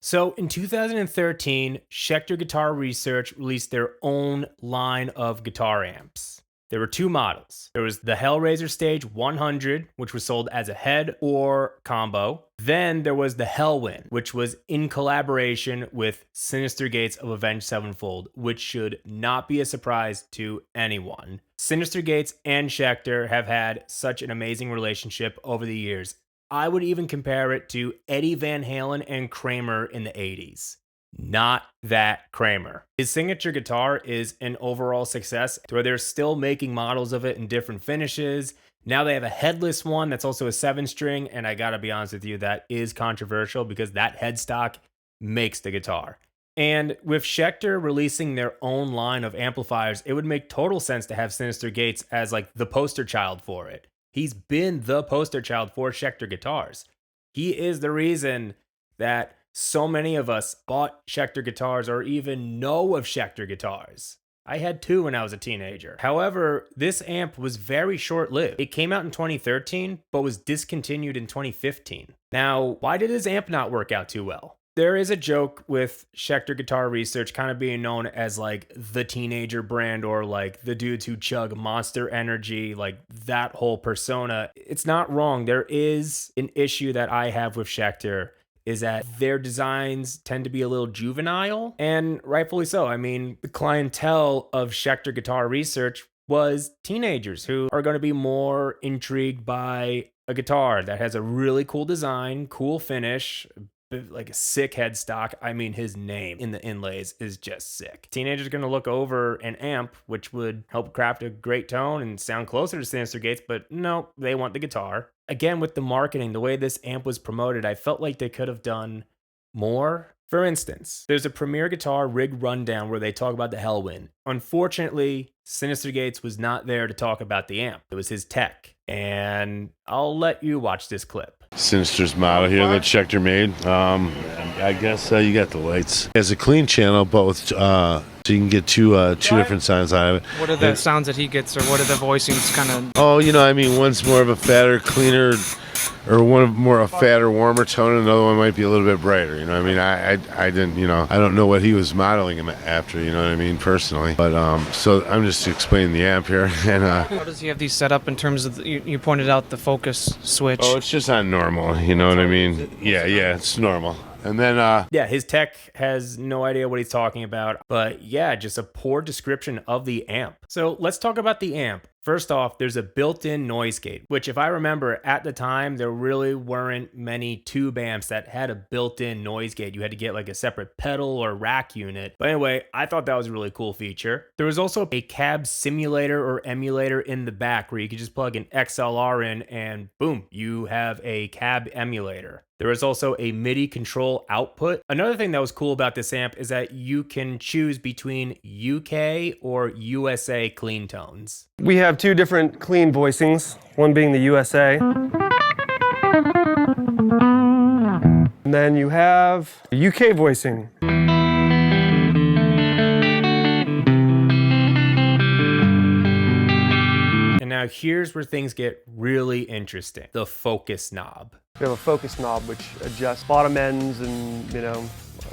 So in 2013, Schecter Guitar Research released their own line of guitar amps. There were two models. There was the Hellraiser Stage 100, which was sold as a head or combo. Then there was the Hellwin, which was in collaboration with Synyster Gates of Avenged Sevenfold, which should not be a surprise to anyone. Synyster Gates and Schecter have had such an amazing relationship over the years. I would even compare it to Eddie Van Halen and Kramer in the 80s. Not that Kramer. His signature guitar is an overall success, where they're still making models of it in different finishes. Now they have a headless one that's also a 7-string, and I gotta be honest with you, that is controversial because that headstock makes the guitar. And with Schecter releasing their own line of amplifiers, it would make total sense to have Synyster Gates as like the poster child for it. He's been the poster child for Schecter guitars. He is the reason that so many of us bought Schecter guitars or even know of Schecter guitars. I had two when I was a teenager. However, this amp was very short-lived. It came out in 2013, but was discontinued in 2015. Now, why did this amp not work out too well? There is a joke with Schecter Guitar Research kind of being known as like the teenager brand or like the dudes who chug Monster Energy, like that whole persona. It's not wrong. There is an issue that I have with Schecter is that their designs tend to be a little juvenile, and rightfully so. I mean, the clientele of Schecter Guitar Research was teenagers who are going to be more intrigued by a guitar that has a really cool design, cool finish, like a sick headstock. I mean, his name in the inlays is just sick. Teenagers are going to look over an amp, which would help craft a great tone and sound closer to Synyster Gates, but no, they want the guitar. Again, with the marketing, the way this amp was promoted, I felt like they could have done more. For instance, there's a Premier Guitar rig rundown where they talk about the Hellwin. Unfortunately, Synyster Gates was not there to talk about the amp. It was his tech. And I'll let you watch this clip. Synyster's model here that Schecter made. I guess you got the lights. It has a clean channel, both so you can get two different sounds out of it. What are the sounds that he gets, or what are the voicings kind of? Oh, one's more of a fatter, cleaner, or one more a fatter, warmer tone, and another one might be a little bit brighter. I didn't, I don't know what he was modeling him after, personally. But so I'm just explaining the amp here. And how does he have these set up in terms of you pointed out the focus switch? Oh, it's just on normal. You know what I mean? Yeah, it's normal. And then, yeah, his tech has no idea what he's talking about. But yeah, just a poor description of the amp. So let's talk about the amp. First off, there's a built-in noise gate, which if I remember at the time, there really weren't many tube amps that had a built-in noise gate. You had to get like a separate pedal or rack unit. But anyway, I thought that was a really cool feature. There was also a cab simulator or emulator in the back where you could just plug an XLR in and boom, you have a cab emulator. There is also a MIDI control output. Another thing that was cool about this amp is that you can choose between UK or USA clean tones. We have two different clean voicings, one being the USA. And then you have the UK voicing. And now here's where things get really interesting. The focus knob. We have a focus knob which adjusts bottom ends and,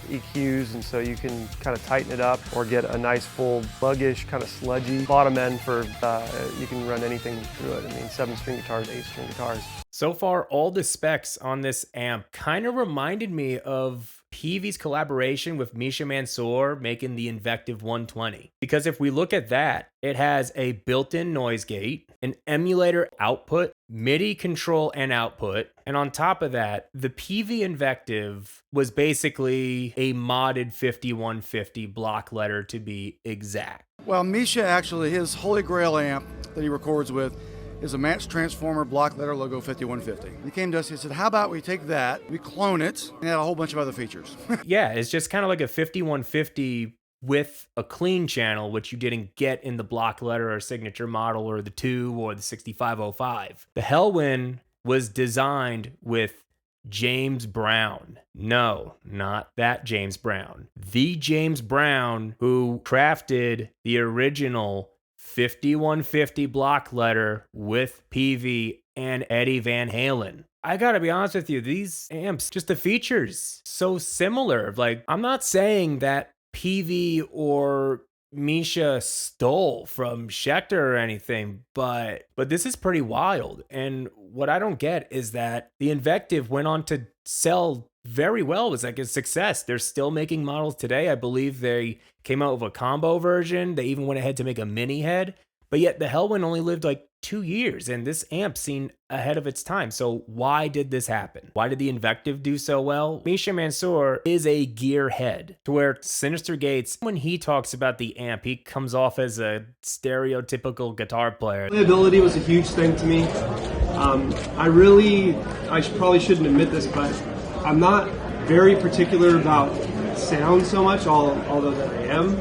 EQs, and so you can kind of tighten it up or get a nice full buggish kind of sludgy bottom end for you can run anything through it. 7-string guitars, 8-string guitars. So far, all the specs on this amp kind of reminded me of Peavey's collaboration with Misha Mansour making the Invective 120. Because if we look at that, it has a built-in noise gate, an emulator output, MIDI control and output, and on top of that, the Peavey Invective was basically a modded 5150 block letter to be exact. Well, Misha actually, his Holy Grail amp that he records with is a match transformer block letter logo 5150. He came to us, he said, how about we take that, we clone it, and add a whole bunch of other features. Yeah, it's just kind of like a 5150 with a clean channel, which you didn't get in the block letter or signature model or the 2 or the 6505. The Hellwin was designed with James Brown. No, not that James Brown. The James Brown who crafted the original 5150 block letter with Peavey and Eddie Van Halen. I gotta be honest with you, these amps, just the features, so similar. Like, I'm not saying that Peavey or Misha stole from Schecter or anything, but this is pretty wild. And what I don't get is that the Invective went on to sell very well. It was like a success. They're still making models today. I believe they came out with a combo version. They even went ahead to make a mini head. But yet the Hellwin only lived like 2 years, and this amp seemed ahead of its time. So why did this happen? Why did the Invective do so well? Misha Mansour is a gearhead, to where Synyster Gates, when he talks about the amp, he comes off as a stereotypical guitar player. Playability was a huge thing to me. Probably shouldn't admit this, but I'm not very particular about sound so much, although that I am.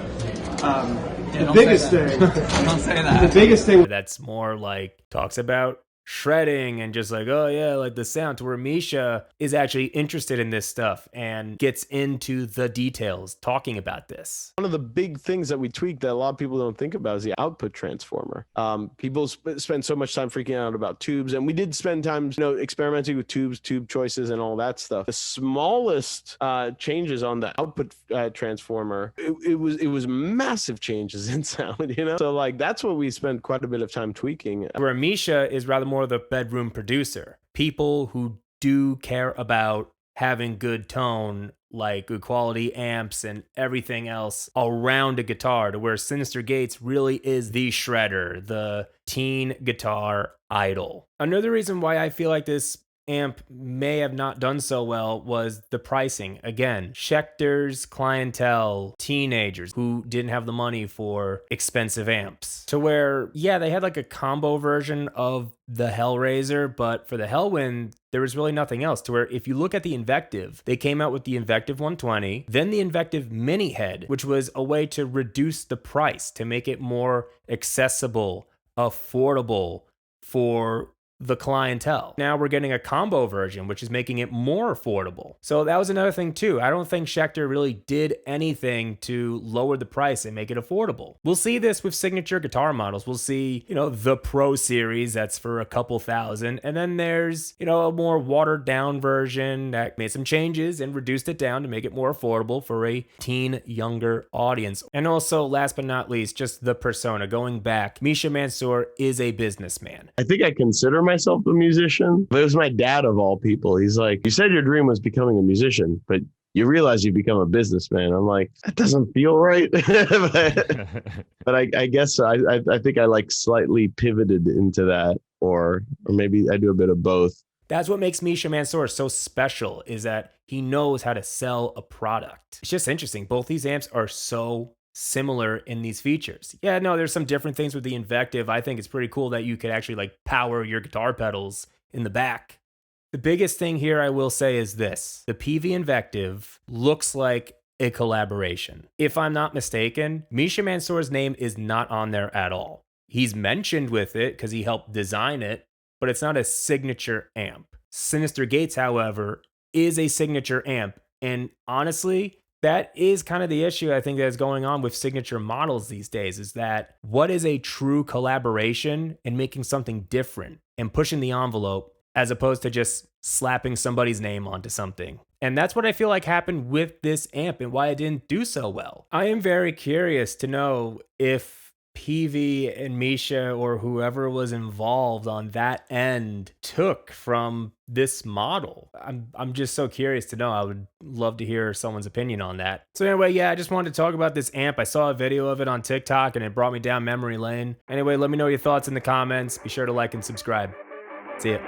The biggest thing. Don't say that. The biggest thing. That's more like talks about shredding and just like, oh yeah, like the sound, to where Misha is actually interested in this stuff and gets into the details talking about this. One of the big things that we tweak that a lot of people don't think about is the output transformer. People spend so much time freaking out about tubes, and we did spend time, experimenting with tube choices and all that stuff. The smallest changes on the output transformer, it was massive changes in sound, So like that's what we spent quite a bit of time tweaking. Where Misha is rather more the bedroom producer. People who do care about having good tone, like good quality amps and everything else around a guitar, to where Synyster Gates really is the shredder, the teen guitar idol. Another reason why I feel like this amp may have not done so well was the pricing. Again, Schecter's clientele, teenagers who didn't have the money for expensive amps, to where, yeah, they had like a combo version of the Hellraiser, but for the Hellwin, there was really nothing else. To where if you look at the Invective, they came out with the Invective 120, then the Invective Mini Head, which was a way to reduce the price, to make it more accessible, affordable for the clientele. Now we're getting a combo version, which is making it more affordable. So that was another thing too. I don't think Schecter really did anything to lower the price and make it affordable. We'll see this with signature guitar models. We'll see, the Pro Series, that's for a couple thousand. And then there's, a more watered down version that made some changes and reduced it down to make it more affordable for a teen younger audience. And also, last but not least, just the persona. Going back, Misha Mansour is a businessman. I think I consider myself a musician, but it was my dad of all people. He's like, you said your dream was becoming a musician, but you realize you become a businessman. I'm like, that doesn't feel right. but I guess I think I like slightly pivoted into that, or maybe I do a bit of both. That's what makes Misha Mansour so special, is that he knows how to sell a product. It's just interesting. Both these amps are so similar in these features. Yeah, no, there's some different things with the Invective. I think it's pretty cool that you could actually like power your guitar pedals in the back. The biggest thing here I will say is this. The Peavey Invective looks like a collaboration. If I'm not mistaken, Misha Mansour's name is not on there at all. He's mentioned with it because he helped design it, but it's not a signature amp. Synyster Gates, however, is a signature amp. And honestly, that is kind of the issue I think that is going on with signature models these days, is that what is a true collaboration and making something different and pushing the envelope, as opposed to just slapping somebody's name onto something. And that's what I feel like happened with this amp and why it didn't do so well. I am very curious to know if Peavey and Misha or whoever was involved on that end took from this model. I'm just so curious to know. I would love to hear someone's opinion on that. So anyway, yeah, I just wanted to talk about this amp. I saw a video of it on TikTok and it brought me down memory lane. Anyway, let me know your thoughts in the comments. Be sure to like and subscribe. See ya.